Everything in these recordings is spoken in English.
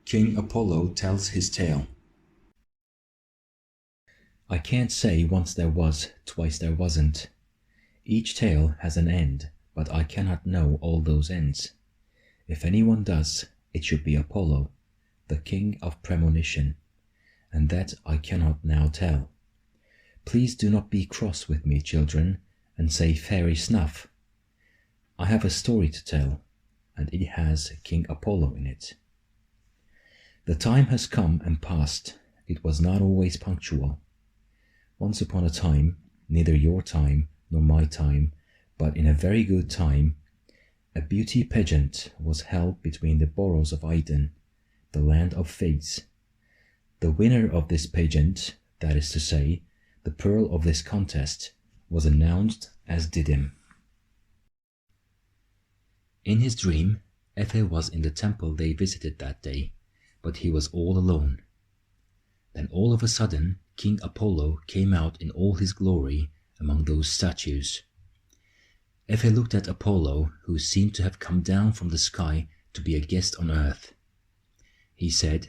King Apollo tells his tale. I can't say once there was, twice there wasn't. Each tale has an end, but I cannot know all those ends. If anyone does, it should be Apollo, the king of premonition, and that I cannot now tell. Please do not be cross with me, children, and say fairy snuff. I have a story to tell, and it has King Apollo in it. The time has come and passed. It was not always punctual. Once upon a time, neither your time nor my time, but in a very good time, a beauty pageant was held between the boroughs of Iden, the land of figs. The winner of this pageant, that is to say, the pearl of this contest, was announced as Didim. In his dream, Efe was in the temple they visited that day, but he was all alone. Then all of a sudden, King Apollo came out in all his glory among those statues. Efe looked at Apollo, who seemed to have come down from the sky to be a guest on earth. He said,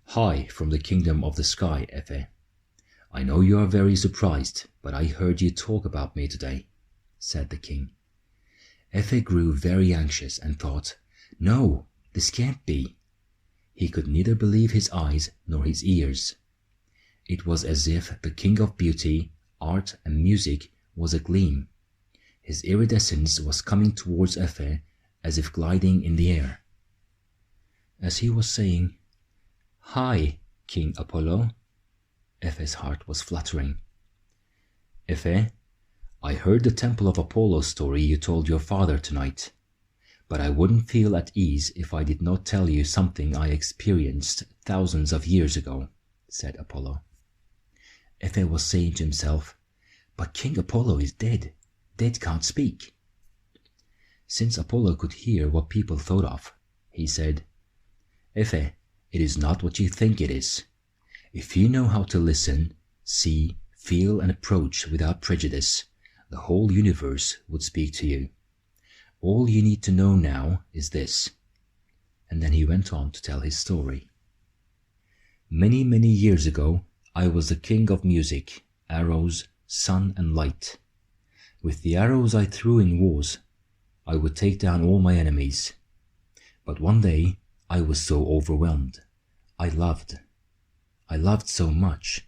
"Hi from the kingdom of the sky, Efe. I know you are very surprised, but I heard you talk about me today," said the king. Efe grew very anxious and thought, "No, this can't be." He could neither believe his eyes nor his ears. It was as if the king of beauty, art, and music was agleam. His iridescence was coming towards Efe as if gliding in the air. As he was saying, "Hi, King Apollo," Efe's heart was fluttering. "Efe, I heard the Temple of Apollo story you told your father tonight, but I wouldn't feel at ease if I did not tell you something I experienced thousands of years ago," said Apollo. Efe was saying to himself, "But King Apollo is dead. Dead can't speak." Since Apollo could hear what people thought of, he said, "Efe, it is not what you think it is. If you know how to listen, see, feel, and approach without prejudice, the whole universe would speak to you. All you need to know now is this." And then he went on to tell his story. "Many, many years ago, I was the king of music, arrows, sun, and light. With the arrows I threw in wars, I would take down all my enemies. But one day, I was so overwhelmed. I loved so much.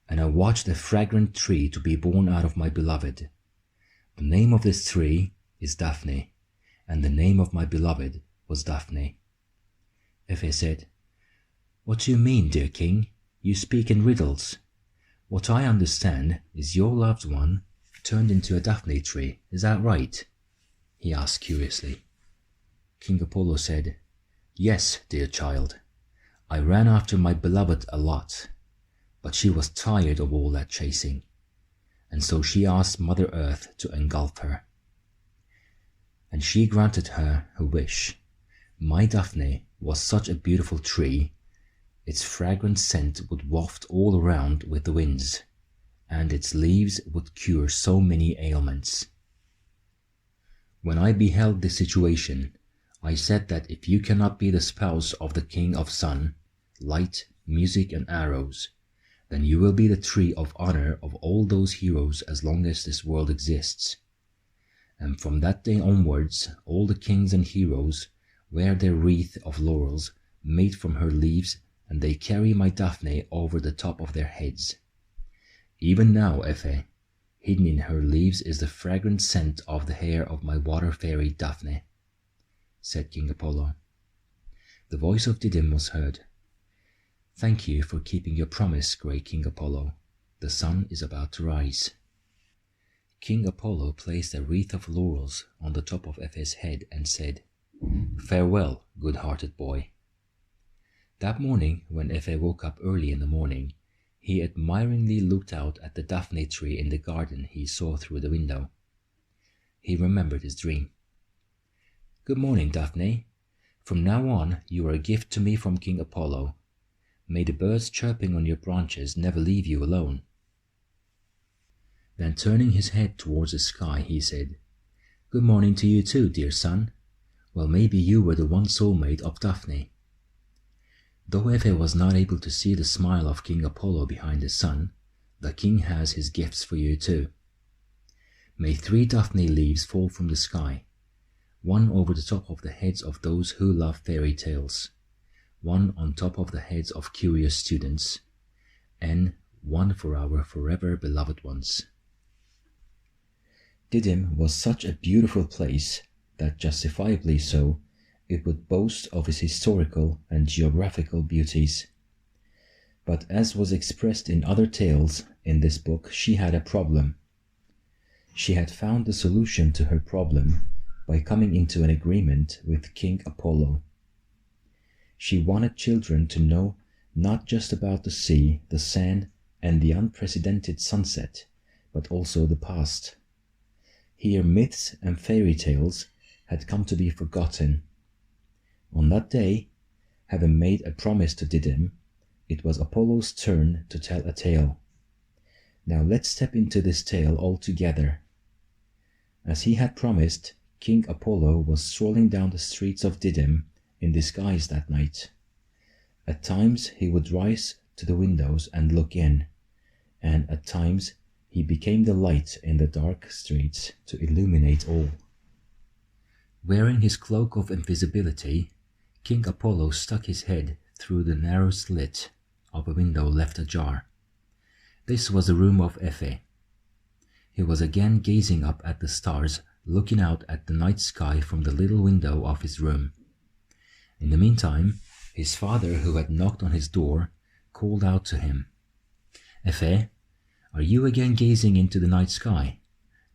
And I watched a fragrant tree to be born out of my beloved. The name of this tree is Daphne, and the name of my beloved was Daphne." Efe said, "What do you mean, dear king? You speak in riddles. What I understand is your loved one turned into a Daphne tree. Is that right?" he asked curiously. King Apollo said, "Yes, dear child. I ran after my beloved a lot, but she was tired of all that chasing, and so she asked Mother Earth to engulf her. And she granted her her wish. My Daphne was such a beautiful tree, its fragrant scent would waft all around with the winds, and its leaves would cure so many ailments. When I beheld this situation, I said that if you cannot be the spouse of the king of sun, light, music, and arrows, then you will be the tree of honor of all those heroes as long as this world exists. And from that day onwards, all the kings and heroes wear their wreath of laurels made from her leaves, and they carry my Daphne over the top of their heads. Even now, Efe, hidden in her leaves is the fragrant scent of the hair of my water fairy Daphne," said King Apollo. The voice of Didim was heard. "Thank you for keeping your promise, great King Apollo. The sun is about to rise." King Apollo placed a wreath of laurels on the top of Efe's head and said, "Farewell, good-hearted boy." That morning, when Efe woke up early in the morning, he admiringly looked out at the Daphne tree in the garden he saw through the window. He remembered his dream. "Good morning, Daphne. From now on, you are a gift to me from King Apollo. May the birds chirping on your branches never leave you alone." Then turning his head towards the sky, he said, "Good morning to you too, dear sun. Well, maybe you were the one soulmate of Daphne." Though Efe was not able to see the smile of King Apollo behind the sun, the king has his gifts for you too. May 3 Daphne leaves fall from the sky, one over the top of the heads of those who love fairy tales, one on top of the heads of curious students, and one for our forever beloved ones. Didim was such a beautiful place that, justifiably so, it would boast of its historical and geographical beauties. But as was expressed in other tales in this book, she had a problem. She had found the solution to her problem by coming into an agreement with King Apollo. She wanted children to know not just about the sea, the sand, and the unprecedented sunset, but also the past. Here myths and fairy tales had come to be forgotten. On that day, having made a promise to Didim, it was Apollo's turn to tell a tale. Now let's step into this tale all together. As he had promised, King Apollo was strolling down the streets of Didim in disguise that night. At times he would rise to the windows and look in, and at times he became the light in the dark streets to illuminate all. Wearing his cloak of invisibility, King Apollo stuck his head through the narrow slit of a window left ajar. This was the room of Efe. He was again gazing up at the stars, looking out at the night sky from the little window of his room. In the meantime, his father, who had knocked on his door, called out to him, "Efe, are you again gazing into the night sky?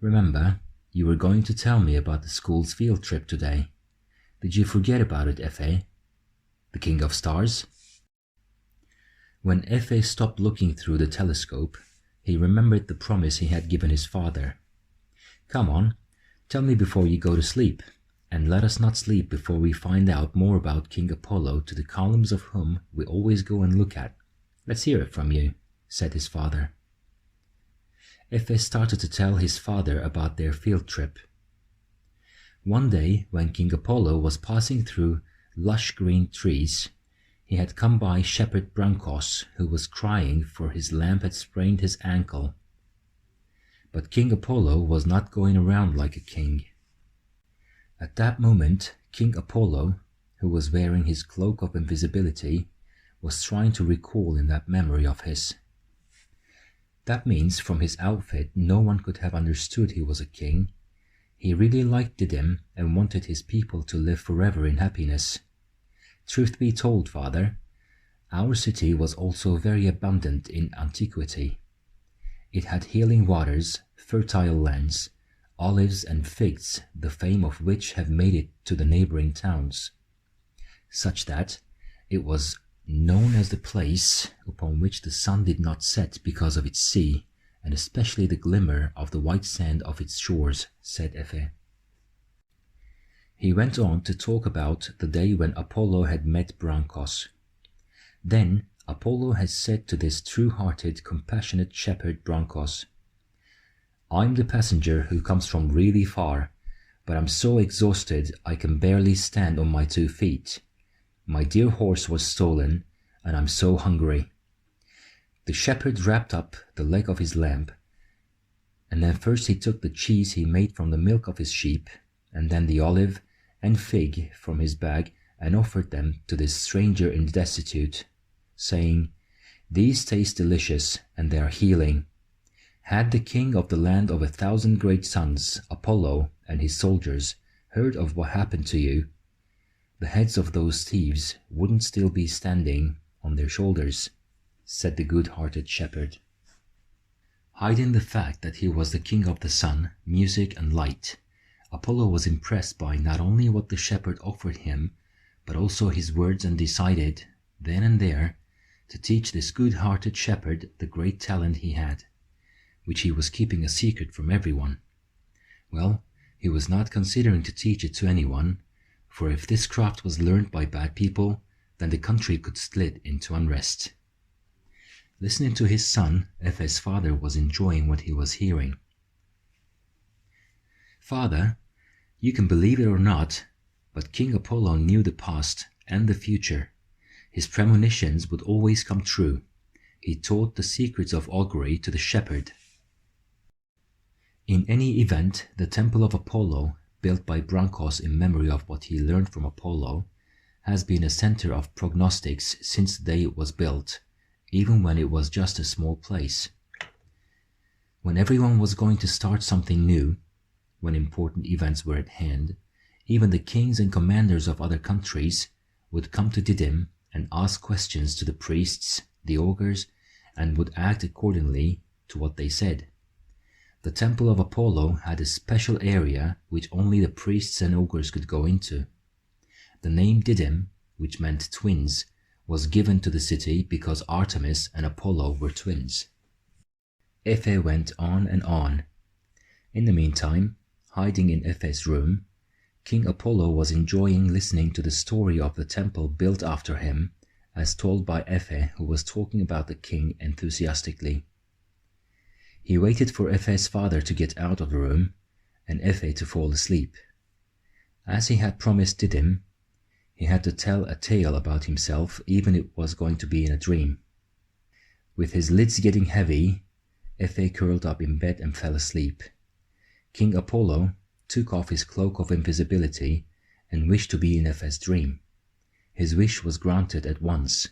Remember, you were going to tell me about the school's field trip today. Did you forget about it, Efe, the king of stars?" When Efe stopped looking through the telescope, he remembered the promise he had given his father. "Come on, tell me before you go to sleep, and let us not sleep before we find out more about King Apollo, to the columns of whom we always go and look at. Let's hear it from you," said his father. Efe started to tell his father about their field trip. One day, when King Apollo was passing through lush green trees, he had come by Shepherd Brancos, who was crying for his lamb had sprained his ankle. But King Apollo was not going around like a king. At that moment, King Apollo, who was wearing his cloak of invisibility, was trying to recall in that memory of his. That means from his outfit no one could have understood he was a king. He really liked Didim and wanted his people to live forever in happiness. Truth be told, father, our city was also very abundant in antiquity. It had healing waters, fertile lands, olives and figs, the fame of which have made it to the neighboring towns, such that it was known as the place upon which the sun did not set because of its sea, and especially the glimmer of the white sand of its shores, said Efe. He went on to talk about the day when Apollo had met Brancos. Then Apollo had said to this true-hearted, compassionate shepherd Brancos, "I'm the passenger who comes from really far, but I'm so exhausted I can barely stand on my 2 feet. My dear horse was stolen, and I'm so hungry." The shepherd wrapped up the leg of his lamb, and then first he took the cheese he made from the milk of his sheep, and then the olive and fig from his bag, and offered them to this stranger in destitute, saying, "These taste delicious, and they are healing. Had the king of the land of 1,000 great suns, Apollo, and his soldiers heard of what happened to you, the heads of those thieves wouldn't still be standing on their shoulders," said the good-hearted shepherd. Hiding the fact that he was the king of the sun, music, and light, Apollo was impressed by not only what the shepherd offered him, but also his words, and decided, then and there, to teach this good-hearted shepherd the great talent he had, which he was keeping a secret from everyone. Well, he was not considering to teach it to anyone, for if this craft was learned by bad people, then the country could split into unrest. Listening to his son, Efe's father was enjoying what he was hearing. "Father, you can believe it or not, but King Apollo knew the past and the future. His premonitions would always come true. He taught the secrets of augury to the shepherd. In any event, the temple of Apollo, built by Branchos in memory of what he learned from Apollo, has been a center of prognostics since the day it was built, even when it was just a small place. When everyone was going to start something new, when important events were at hand, even the kings and commanders of other countries would come to Didim and ask questions to the priests, the augurs, and would act accordingly to what they said. The temple of Apollo had a special area which only the priests and augurs could go into. The name Didim, which meant twins, was given to the city because Artemis and Apollo were twins. Efe went on and on. In the meantime, hiding in Efe's room, King Apollo was enjoying listening to the story of the temple built after him, as told by Efe, who was talking about the king enthusiastically. He waited for Efe's father to get out of the room and Efe to fall asleep. As he had promised Didim, he had to tell a tale about himself, even if it was going to be in a dream. With his lids getting heavy, Efe curled up in bed and fell asleep. King Apollo took off his cloak of invisibility and wished to be in Efe's dream. His wish was granted at once.